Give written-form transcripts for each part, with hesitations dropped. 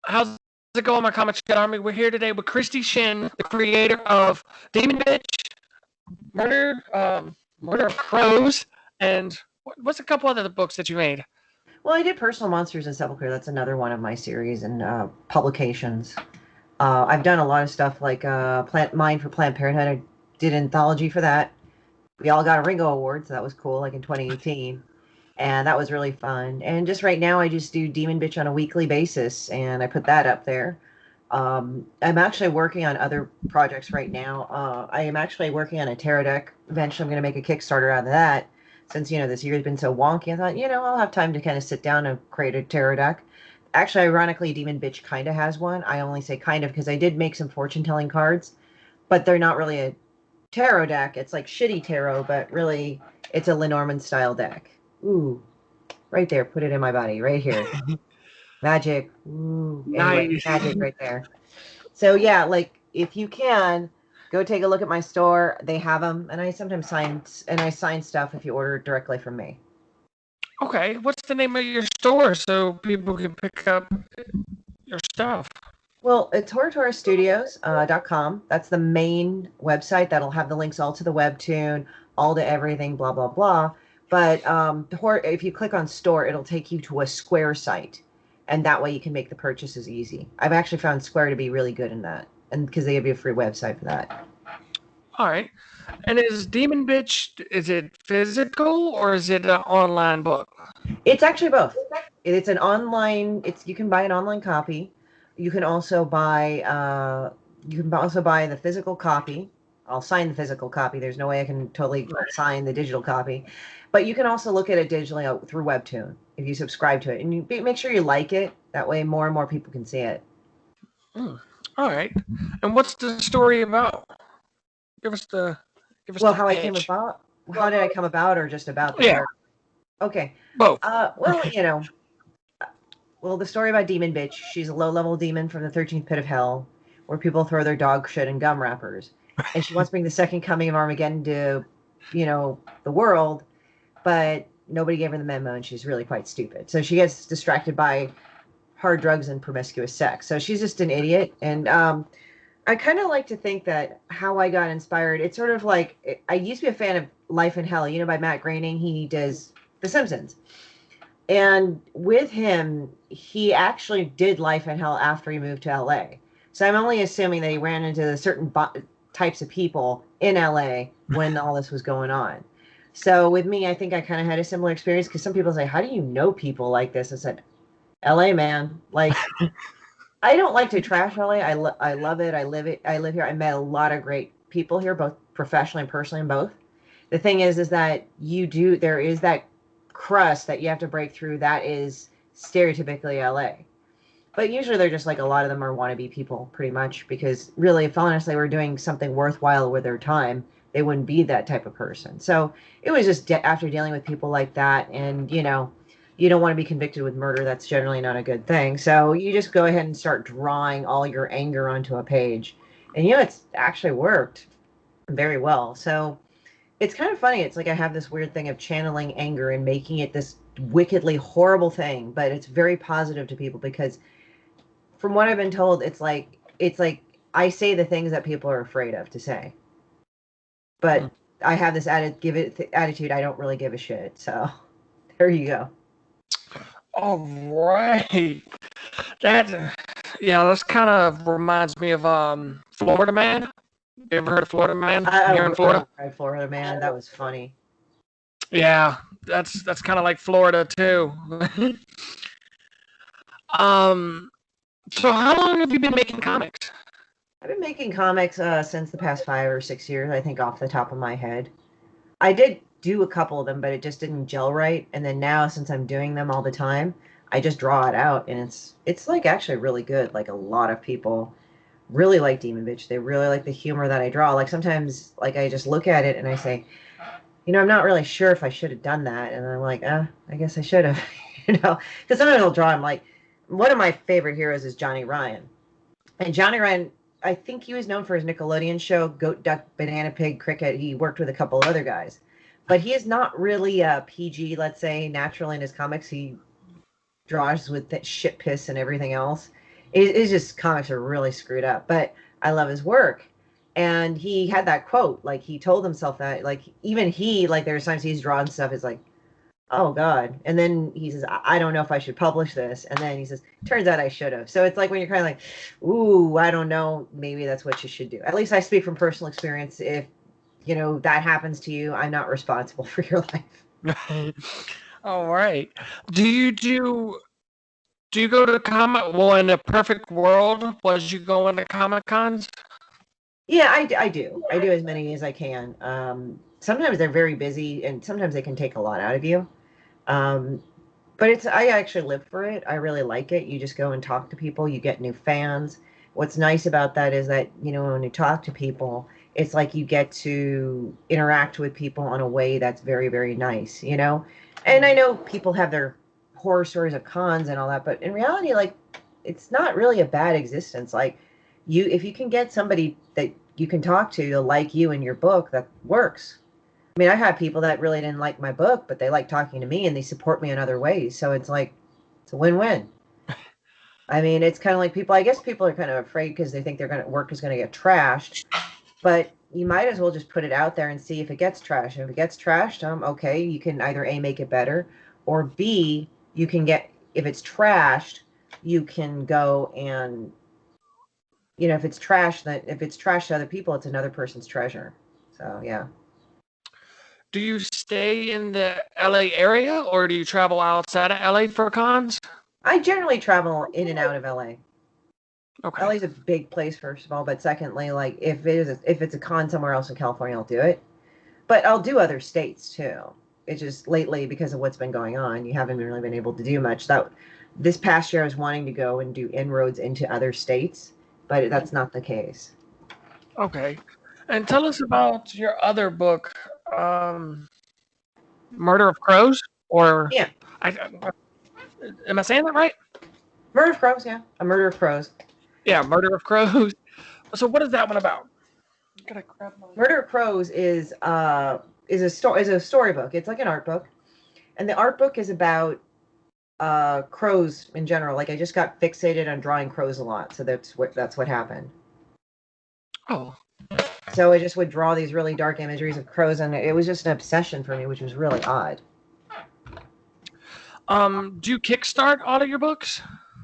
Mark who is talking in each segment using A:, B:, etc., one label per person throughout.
A: How's it going, my Comic Chat Army? We're here today with Christie Shinn, the creator of Demon Bitch, Murder of Crows, and what's a couple other books that you made?
B: Well, I did Personal Monsters and Sepulchre. That's another one of my series and publications. I've done a lot of stuff like Plant Mind for Planned Parenthood. I did an anthology for that. We all got a Ringo Award, so that was cool, like in 2018. And that was really fun. And just right now, I just do Demon Bitch on a weekly basis, and I put that up there. I'm actually working on other projects right now. I am actually working on a tarot deck. Eventually, I'm going to make a Kickstarter out of that. Since, this year's been so wonky, I thought, I'll have time to kind of sit down and create a tarot deck. Actually, ironically, Demon Bitch kind of has one. I only say kind of because I did make some fortune-telling cards, but they're not really a tarot deck. It's like shitty tarot, but really, it's a Lenormand style deck. Ooh, right there. Put it in my body, right here. Magic. Ooh. Anyway,
A: Nice.
B: magic right there. So yeah, like if you can go take a look at my store, they have them, and I sometimes sign stuff if you order directly from me.
A: Okay, what's the name of your store so people can pick up your stuff?
B: Well, it's HorrorTouristStudios.com. That's the main website. That'll have the links all to the webtoon, all to everything, blah blah blah. But if you click on store, it'll take you to a Square site, and that way you can make the purchases easy. I've actually found Square to be really good in that, and because they give you a free website for that.
A: All right. And is Demon Bitch, is it physical or is it an online book?
B: It's actually both. It's an online. You can buy an online copy. You can also buy the physical copy. I'll sign the physical copy. There's no way I can totally sign the digital copy, but you can also look at it digitally through Webtoon if you subscribe to it, and you make sure you like it. That way, more and more people can see it.
A: All right. And what's the story about? Give us the
B: How I came
A: pitch.
B: about. How did I come about, or just about the
A: Yeah,
B: character? Okay.
A: both.
B: Well, the story about Demon Bitch. She's a low-level demon from the 13th pit of hell, where people throw their dog shit in gum wrappers, and she wants to bring the second coming of Armageddon to, the world, but nobody gave her the memo, and she's really quite stupid. So she gets distracted by hard drugs and promiscuous sex. So she's just an idiot, and I kind of like to think that how I got inspired. It's sort of like I used to be a fan of Life in Hell, by Matt Groening. He does The Simpsons. And with him, he actually did Life in Hell after he moved to LA. So I'm only assuming that he ran into certain types of people in LA when all this was going on. So with me, I think I kind of had a similar experience because some people say, "How do you know people like this?" I said, "LA, man. Like, I don't like to trash LA. I love it. I live it. I live here. I met a lot of great people here, both professionally and personally, and both. The thing is that there is that crust that you have to break through that is stereotypically LA. But usually they're just like a lot of them are wannabe people pretty much because really if honestly they were doing something worthwhile with their time, they wouldn't be that type of person. So it was just after dealing with people like that and you don't want to be convicted with murder. That's generally not a good thing. So you just go ahead and start drawing all your anger onto a page. And it's actually worked very well. So it's kind of funny. It's like I have this weird thing of channeling anger and making it this wickedly horrible thing, but it's very positive to people because from what I've been told, it's like I say the things that people are afraid of to say. But I have this attitude. I don't really give a shit. So there you go.
A: All right. This kind of reminds me of Florida Man. You ever heard of Florida Man here in Florida?
B: Florida Man, that was funny.
A: Yeah, that's kind of like Florida too. So how long have you been making comics?
B: I've been making comics since the past 5 or 6 years, I think, off the top of my head. I did do a couple of them, but it just didn't gel right. And then now, since I'm doing them all the time, I just draw it out, and it's like actually really good. Like a lot of people really like Demon Bitch. They really like the humor that I draw. Like sometimes, like I just look at it and I say, I'm not really sure if I should have done that, and I'm like, I guess I should have, because sometimes I'll draw. I'm like, one of my favorite heroes is Johnny Ryan, and Johnny Ryan. I think he was known for his Nickelodeon show, Goat, Duck, Banana, Pig, Cricket. He worked with a couple of other guys. But he is not really a PG, let's say, natural in his comics. He draws with that shit piss and everything else. It's just comics are really screwed up, but I love his work. And he had that quote, like he told himself that, like even he, like there's times he's drawn stuff, is like, oh God. And then he says, I don't know if I should publish this. And then he says, turns out I should have. So it's like when you're kind of like, ooh, I don't know, maybe that's what you should do. At least I speak from personal experience. If, that happens to you, I'm not responsible for your life.
A: All right. Do you go to in a perfect world, was you go into Comic Cons?
B: Yeah, I do. I do as many as I can. Sometimes they're very busy and sometimes they can take a lot out of you. Um, but I actually live for it. I really like it. You just go and talk to people, you get new fans. What's nice about that is that, when you talk to people, it's like you get to interact with people in a way that's very, very nice. And I know people have their horror stories of cons and all that, but in reality, like, it's not really a bad existence. Like, if you can get somebody that you can talk to like you and your book, that works. I mean, I had people that really didn't like my book, but they like talking to me and they support me in other ways. So it's like, it's a win-win. I mean, it's kind of like I guess people are kind of afraid because they think work is going to get trashed, but you might as well just put it out there and see if it gets trashed. And if it gets trashed, okay, you can either A, make it better, or B, you can if it's trashed, you can go and, if it's trashed to other people, it's another person's treasure. So, yeah.
A: Do you stay in the LA area or do you travel outside of LA for cons?
B: I generally travel in and out of LA.
A: Okay.
B: LA's a big place, first of all, but secondly, like if it's a con somewhere else in California, I'll do it. But I'll do other states too. It's just lately, because of what's been going on, you haven't really been able to do much. This past year I was wanting to go and do inroads into other states, but that's not the case.
A: Okay. And tell us about your other book, Murder of Crows, or
B: Yeah.
A: Am I saying that right?
B: Murder of Crows, yeah. A Murder of Crows.
A: Yeah, Murder of Crows. So what is that one about?
B: Murder of Crows is a storybook. It's like an art book. And the art book is about crows in general. Like I just got fixated on drawing crows a lot, so that's what happened.
A: Oh.
B: So I just would draw these really dark imageries of crows, and it was just an obsession for me, which was really odd.
A: Do you kickstart all of your books?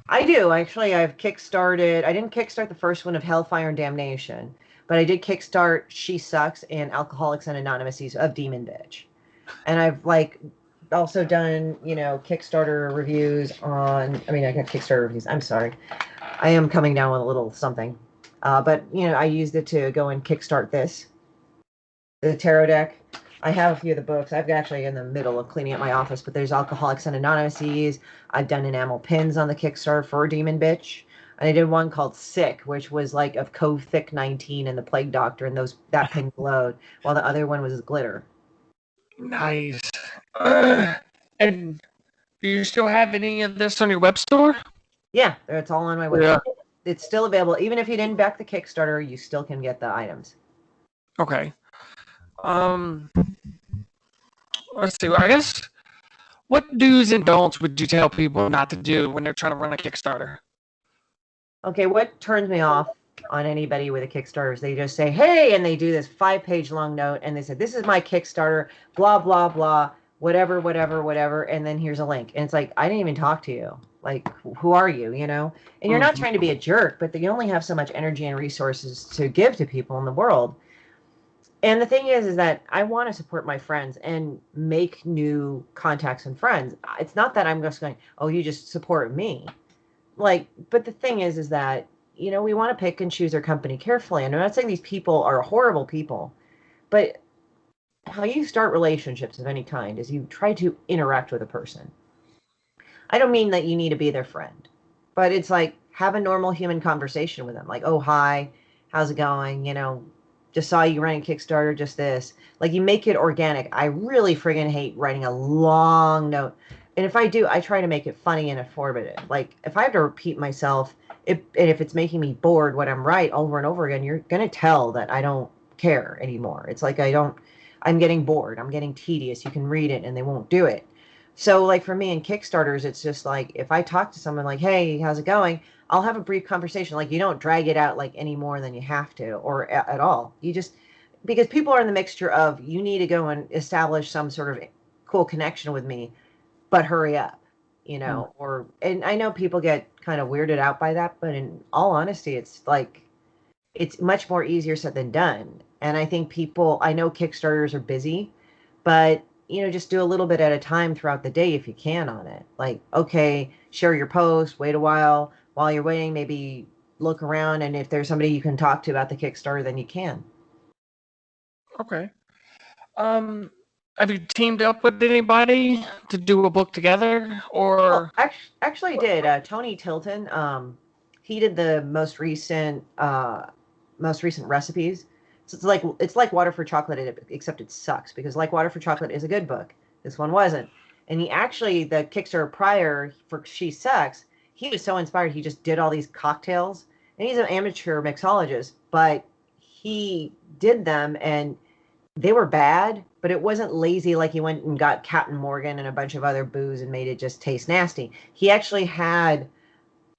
B: I do. Actually, I've kickstarted. I didn't kickstart the first one of Hellfire and Damnation, but I did kickstart She Sucks and Alcoholics and Anonymous of Demon Bitch. And I've also done, Kickstarter reviews on, I got Kickstarter reviews. I'm sorry. I am coming down with a little something. But, I used it to go and kickstart the tarot deck. I have a few of the books. I've actually in the middle of cleaning up my office, but there's Alcoholics and Anonymous. I've done enamel pins on the Kickstarter for Demon Bitch. And I did one called Sick, which was like of Cove Thick 19 and the Plague Doctor, and that pin glowed, while the other one was glitter.
A: Nice. And do you still have any of this on your web store?
B: Yeah, it's all on my website. Yeah. It's still available. Even if you didn't back the Kickstarter, you still can get the items.
A: Okay. Let's see. I guess, what do's and don'ts would you tell people not to do when they're trying to run a Kickstarter?
B: Okay, what turns me off on anybody with a Kickstarter is they just say, hey, and they do this 5-page long note, and they say, this is my Kickstarter, blah, blah, blah, whatever, whatever, whatever, and then here's a link. And it's like, I didn't even talk to you. Like, who are you, And you're not trying to be a jerk, but you only have so much energy and resources to give to people in the world. And the thing is that I want to support my friends and make new contacts and friends. It's not that I'm just going, oh, you just support me. But the thing is that, we want to pick and choose our company carefully. And I'm not saying these people are horrible people, but how you start relationships of any kind is you try to interact with a person. I don't mean that you need to be their friend, but it's like, have a normal human conversation with them. Like, oh, hi, how's it going? Just saw you running Kickstarter, just this. Like, you make it organic. I really friggin' hate writing a long note. And if I do, I try to make it funny and informative. Like, if I have to repeat myself, and if it's making me bored what I'm writing over and over again, you're going to tell that I don't care anymore. It's like I'm getting bored. I'm getting tedious. You can read it and they won't do it. So like for me in Kickstarters, it's just like if I talk to someone like, "Hey, how's it going?" I'll have a brief conversation. Like you don't drag it out like any more than you have to or at all. You just because people are in the mixture of you need to go and establish some sort of cool connection with me, but hurry up,
A: Hmm.
B: or and I know people get kind of weirded out by that, but in all honesty, it's like it's much more easier said than done. And I think people, I know Kickstarters are busy, but just do a little bit at a time throughout the day if you can on it. Like, okay, share your post, wait a while you're waiting, maybe look around, and if there's somebody you can talk to about the Kickstarter, then you can.
A: Okay. Um, have you teamed up with anybody to do a book together,
B: Oh,
A: or?
B: actually, I did. Tony Tilton, he did the most recent recipes. So it's like Water for Chocolate, except it sucks because like Water for Chocolate is a good book. This one wasn't. And he actually the Kickstarter prior for She Sucks, he was so inspired he just did all these cocktails. And he's an amateur mixologist, but he did them and they were bad, but it wasn't lazy like he went and got Captain Morgan and a bunch of other booze and made it just taste nasty. He actually had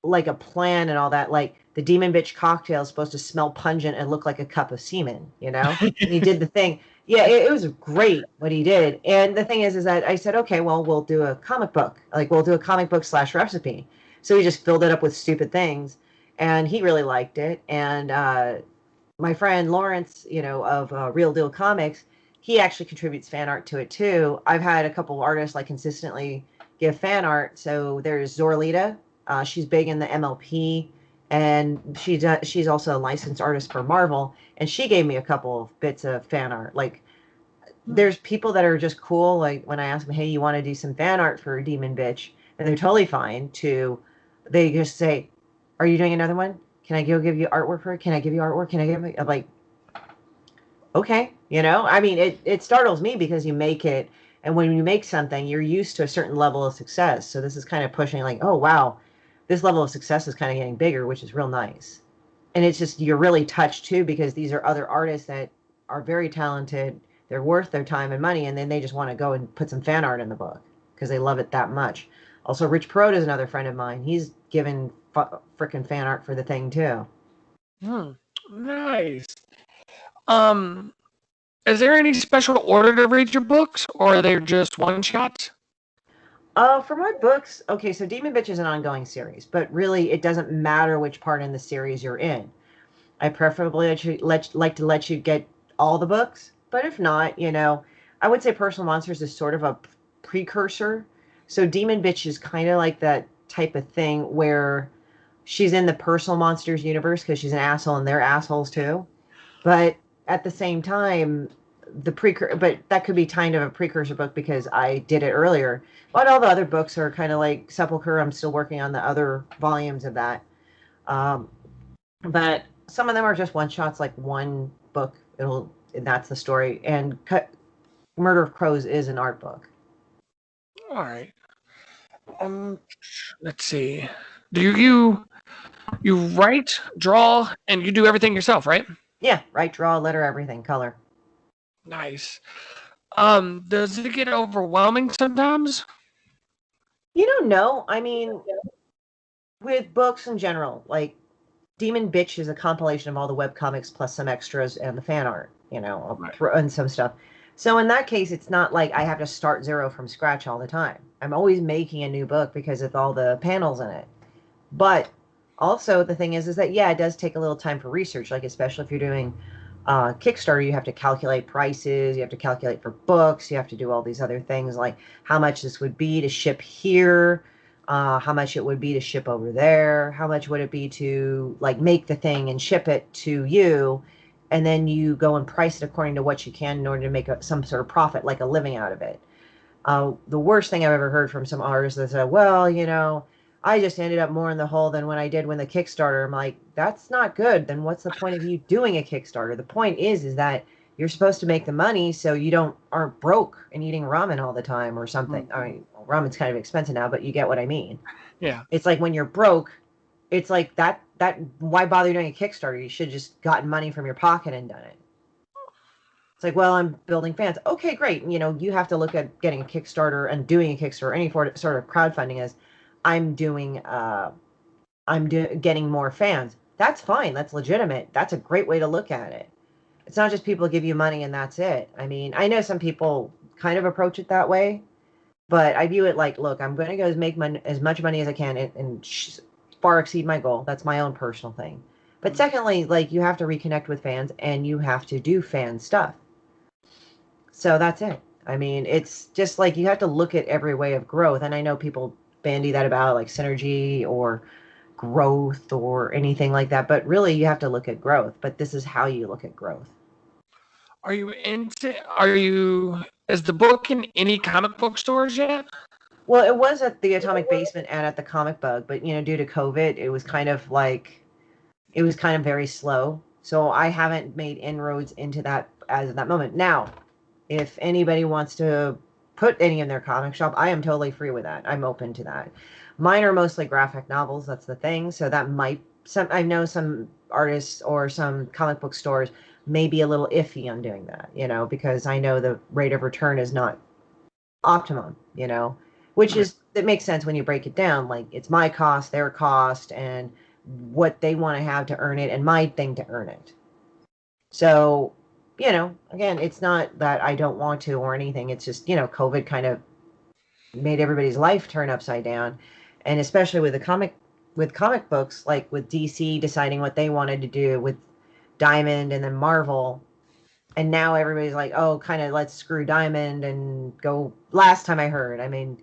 B: like a plan and all that. Like the Demon Bitch cocktail is supposed to smell pungent and look like a cup of semen, And he did the thing. Yeah, it was great what he did. And the thing is that I said, okay, well, we'll do a comic book. Like we'll do a comic book / recipe. So we just filled it up with stupid things, and he really liked it. And my friend Lawrence, of Real Deal Comics, he actually contributes fan art to it too. I've had a couple of artists like consistently give fan art. So there's Zorlita. She's big in the MLP, and she's also a licensed artist for Marvel. And she gave me a couple of bits of fan art. Like there's people that are just cool. Like when I ask them, "Hey, you want to do some fan art for Demon Bitch?" and they're totally fine. They just say, "Are you doing another one? Can I go give you artwork for it? Can I give you artwork? Can I give you?" I'm like, okay, I mean, it startles me because you make it, and when you make something, you're used to a certain level of success. So this is kind of pushing, like, oh wow, this level of success is kind of getting bigger, which is real nice. And it's just you're really touched too because these are other artists that are very talented. They're worth their time and money, and then they just want to go and put some fan art in the book because they love it that much. Also, Rich Perot is another friend of mine. He's given frickin' fan art for the thing too.
A: Hmm, nice. Um, is there any special order to read your books, or are they just one shots?
B: For my books, okay, so Demon Bitch is an ongoing series, but really it doesn't matter which part in the series you're in. I preferably like to let you get all the books, but if not, I would say Personal Monsters is sort of a precursor. So Demon Bitch is kind of like that type of thing where she's in the Personal Monsters universe because she's an asshole and they're assholes too. But at the same time, but that could be kind of a precursor book because I did it earlier. But all the other books are kind of like Sepulchre. I'm still working on the other volumes of that. Um, but some of them are just one shots, like one book. And that's the story. And Murder of Crows is an art book.
A: All right. Um, let's see. Do you write, draw, and you do everything yourself, right?
B: Yeah, write, draw, letter, everything, color.
A: Nice. Does it get overwhelming sometimes?
B: You don't know. I mean, with books in general, like Demon Bitch is a compilation of all the web comics plus some extras and the fan art,
A: Right.
B: and some stuff. So in that case, it's not like I have to start zero from scratch all the time. I'm always making a new book because of all the panels in it. But also the thing is that yeah, it does take a little time for research. Like especially if you're doing Kickstarter, you have to calculate prices, you have to calculate for books, you have to do all these other things like how much this would be to ship here, how much it would be to ship over there, how much would it be to like make the thing and ship it to you, and then you go and price it according to what you can in order to make some sort of profit, like a living out of it. The worst thing I've ever heard from some artists that said, well, I just ended up more in the hole than when I did when the Kickstarter. I'm like, that's not good. Then what's the point of you doing a Kickstarter? The point is that you're supposed to make the money so you aren't broke and eating ramen all the time or something. I mean, ramen's kind of expensive now, but you get what I mean.
A: Yeah.
B: It's like when you're broke, it's like that why bother doing a Kickstarter? You should have just gotten money from your pocket and done it. It's like, well, I'm building fans. Okay, great. You know, you have to look at getting a Kickstarter and doing a Kickstarter, any sort of crowdfunding as I'm doing, getting more fans. That's fine. That's legitimate. That's a great way to look at it. It's not just people give you money and that's it. I mean, I know some people kind of approach it that way, but I view it like, look, I'm going to go make as much money as I can and far exceed my goal. That's my own personal thing. But secondly, like you have to reconnect with fans and you have to do fan stuff. So that's it. I mean, it's just like you have to look at every way of growth. And I know people bandy that about like synergy or growth or anything like that, but really you have to look at growth. But this is how you look at growth.
A: Is the book in any comic book stores yet?
B: Well, it was at the Atomic Basement and at the Comic Bug, but you know, due to COVID, it was kind of very slow. So I haven't made inroads into that as of that moment. Now, if anybody wants to put any in their comic shop, I am totally free with that. I'm open to that. Mine are mostly graphic novels. That's the thing. So that might I know some artists or some comic book stores may be a little iffy on doing that, you know, because I know the rate of return is not optimum, you know, which is that makes sense when you break it down. Like it's my cost, their cost, and what they want to have to earn it, and my thing to earn it. So, you know, again, it's not that I don't want to or anything. It's just, you know, COVID kind of made everybody's life turn upside down. And especially with comic books, like with DC deciding what they wanted to do with Diamond and then Marvel. And now everybody's like, oh, kind of let's screw Diamond and go. Last time I heard, I mean,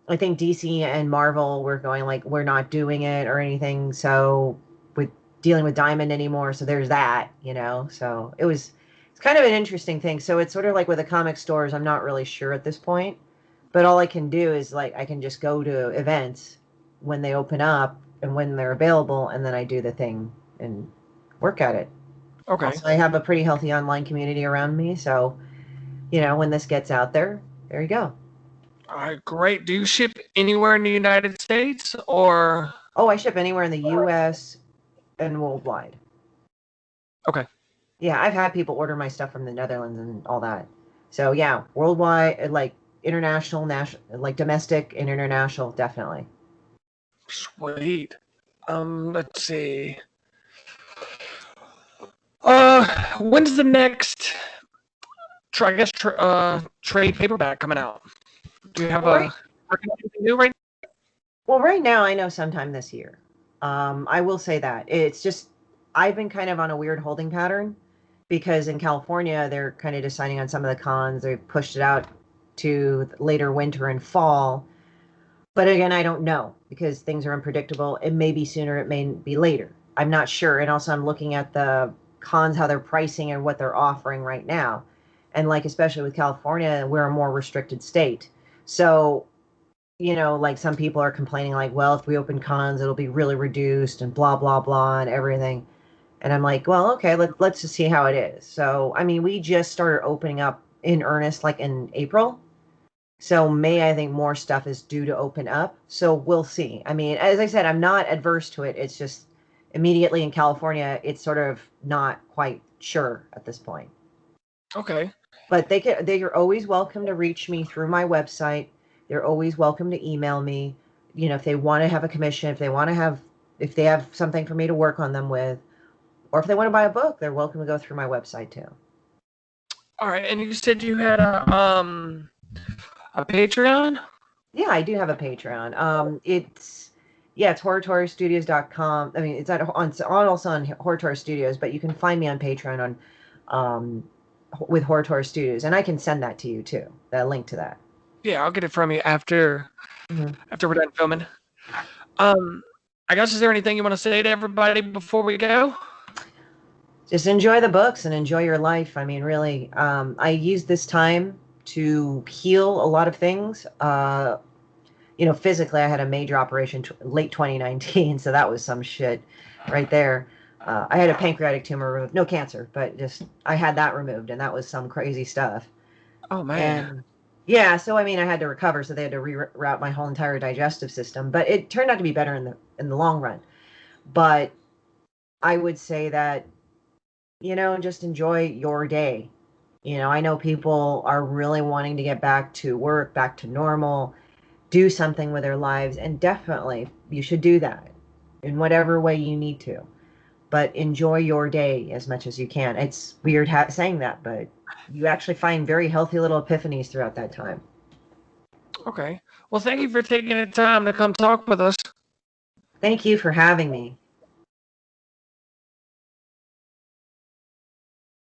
B: I think DC and Marvel were going like, we're not doing it or anything. So with dealing with Diamond anymore. So there's that, you know. So it's kind of an interesting thing. So it's sort of like with the comic stores, I'm not really sure at this point. But all I can do is like I can just go to events when they open up and when they're available, and then I do the thing and work at it.
A: Okay.
B: Also, I have a pretty healthy online community around me, so you know when this gets out there, there you go.
A: All right, great. Do you ship anywhere in the United States or?
B: Oh, I ship anywhere in the U.S. and worldwide.
A: Okay.
B: Yeah, I've had people order my stuff from the Netherlands and all that. So yeah, worldwide, like international, national, like domestic and international, definitely.
A: Sweet. Let's see. When's the next? Trade paperback coming out. Do you have
B: Well,
A: anything new right now?
B: Well, right now I know sometime this year. I will say that it's just I've been kind of on a weird holding pattern because in California they're kind of deciding on some of the cons. They pushed it out to later winter and fall. But again, I don't know because things are unpredictable. It may be sooner, it may be later. I'm not sure. And also I'm looking at the cons, how they're pricing and what they're offering right now. And like especially with California, we're a more restricted state. So you know, like some people are complaining, like, well, if we open cons, it'll be really reduced and blah, blah, blah, and everything. And I'm like, well, okay, let's just see how it is. So, I mean, we just started opening up in earnest, like in April. So, May, I think more stuff is due to open up. So, we'll see. I mean, as I said, I'm not adverse to it. It's just immediately in California, it's sort of not quite sure at this point.
A: Okay.
B: But they are always welcome to reach me through my website. They're always welcome to email me. You know, if they want to have a commission, if they have something for me to work on them with, or if they want to buy a book, they're welcome to go through my website too.
A: All right, and you said you had a Patreon?
B: Yeah, I do have a Patreon. It's horrortourstudios.com. I mean, it's also on Horror Studios, but you can find me on Patreon with Horror Studios, and I can send that to you too. The link to that.
A: Yeah, I'll get it from you after we're done filming. I guess, is there anything you want to say to everybody before we go?
B: Just enjoy the books and enjoy your life. I mean, really, I used this time to heal a lot of things. You know, physically, I had a major operation late 2019, so that was some shit right there. I had a pancreatic tumor removed, no cancer, but just I had that removed, and that was some crazy stuff.
A: Oh man.
B: And yeah, so I mean, I had to recover, so they had to reroute my whole entire digestive system, but it turned out to be better in the long run. But I would say that, you know, just enjoy your day. I know people are really wanting to get back to work, back to normal, do something with their lives, and definitely you should do that in whatever way you need to. But enjoy your day as much as you can. It's weird saying that, but you actually find very healthy little epiphanies throughout that time.
A: Okay. Well, thank you for taking the time to come talk with us.
B: Thank you for having me.